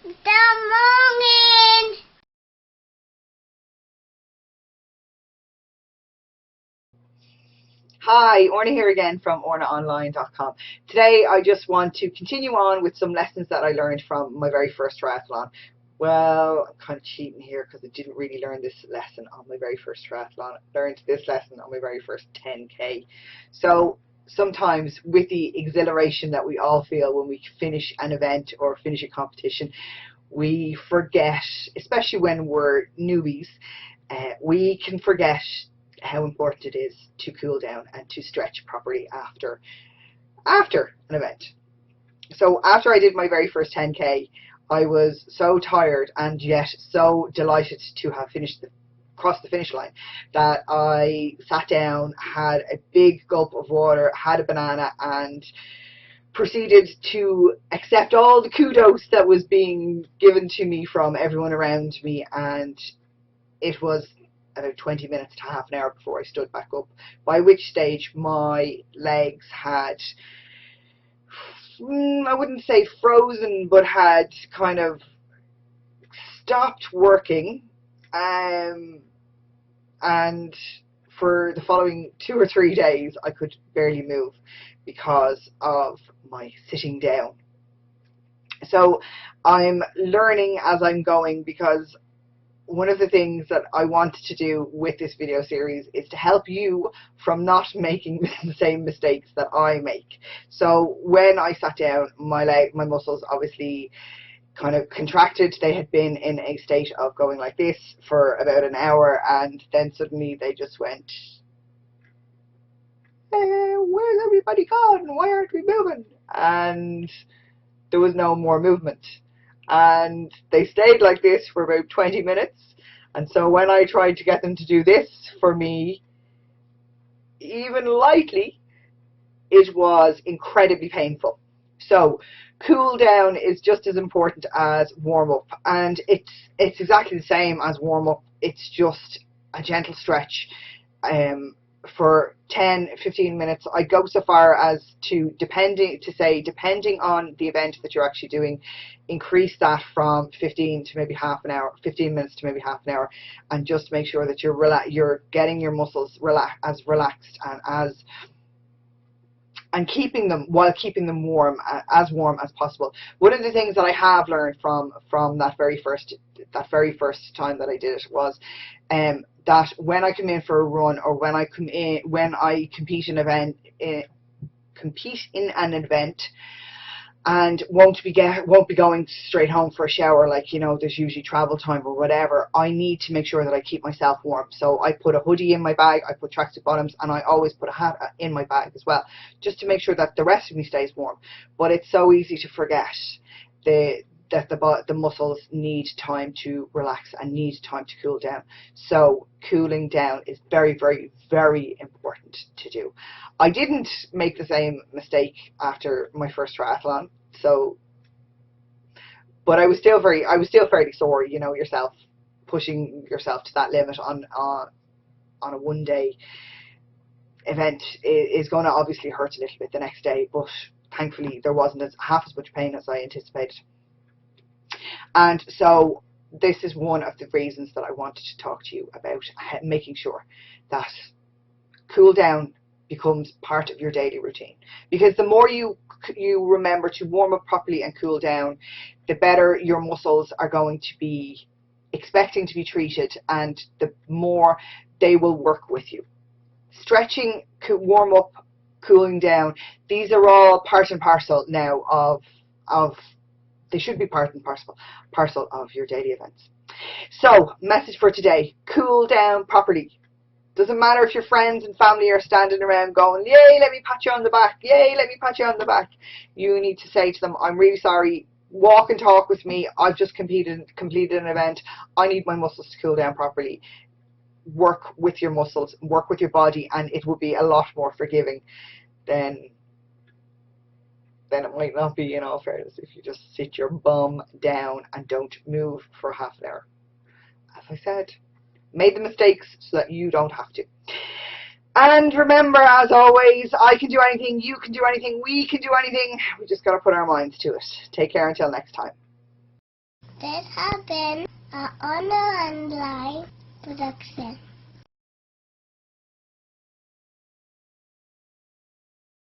Good morning. Hi, Orna here again from ornaonline.com. Today I just want to continue on with some lessons that I learned from my very first triathlon. Well, I'm kind of cheating here because I didn't really learn this lesson on my very first triathlon. I learned this lesson on my very first 10K. So sometimes with the exhilaration that we all feel when we finish an event or finish a competition, we forget, especially when we're newbies, we can forget how important it is to cool down and to stretch properly after an event. So after I did my very first 10K, I was so tired and yet so delighted to have crossed the finish line that I sat down, had a big gulp of water, had a banana, and proceeded to accept all the kudos that was being given to me from everyone around me. And it was about 20 minutes to half an hour before I stood back up, by which stage my legs had, I wouldn't say frozen, but had kind of stopped working. And for the following 2 or 3 days I could barely move because of my sitting down. So I'm learning as I'm going, because one of the things that I want to do with this video series is to help you from not making the same mistakes that I make. So when I sat down, my muscles obviously kind of contracted. They had been in a state of going like this for about an hour, and then suddenly they just went, where's everybody gone? Why aren't we moving? And there was no more movement. And they stayed like this for about 20 minutes. And so when I tried to get them to do this for me, even lightly, it was incredibly painful. So cool down is just as important as warm up, and it's exactly the same as warm up. It's just a gentle stretch for 10-15 minutes. I go so far as to depending on the event that you're actually doing, increase that from 15 to maybe half an hour, 15 minutes to maybe half an hour, and just make sure that you're getting your muscles relaxed and keeping them warm as possible. One of the things that I have learned from that very first time that I did it was that when I come in for a run, or when I compete in an event and won't be going straight home for a shower, like, you know, there's usually travel time or whatever, I need to make sure that I keep myself warm. So I put a hoodie in my bag, I put tracksuit bottoms, and I always put a hat in my bag as well, just to make sure that the rest of me stays warm. But it's so easy to forget that the muscles need time to relax and need time to cool down. So cooling down is very, very, very important to do. I didn't make the same mistake after my first triathlon, but I was still fairly sore. You know yourself, pushing yourself to that limit on a 1-day event is going to obviously hurt a little bit the next day, but thankfully there wasn't half as much pain as I anticipated. And so this is one of the reasons that I wanted to talk to you about making sure that cool down becomes part of your daily routine. Because the more you remember to warm up properly and cool down, the better your muscles are going to be expecting to be treated, and the more they will work with you. Stretching, warm up, cooling down, these are all part and parcel now of they should be part and parcel of your daily events. So, message for today: cool down properly. Doesn't matter if your friends and family are standing around going, yay, let me pat you on the back, yay, let me pat you on the back. You need to say to them, I'm really sorry, walk and talk with me, I've just completed an event, I need my muscles to cool down properly. Work with your muscles, work with your body, and it will be a lot more forgiving than it might not be, in all fairness, if you just sit your bum down and don't move for half an hour. As I said, made the mistakes so that you don't have to. And remember, as always, I can do anything, you can do anything, we can do anything. We just got to put our minds to it. Take care until next time. This has been a Honor and Life production.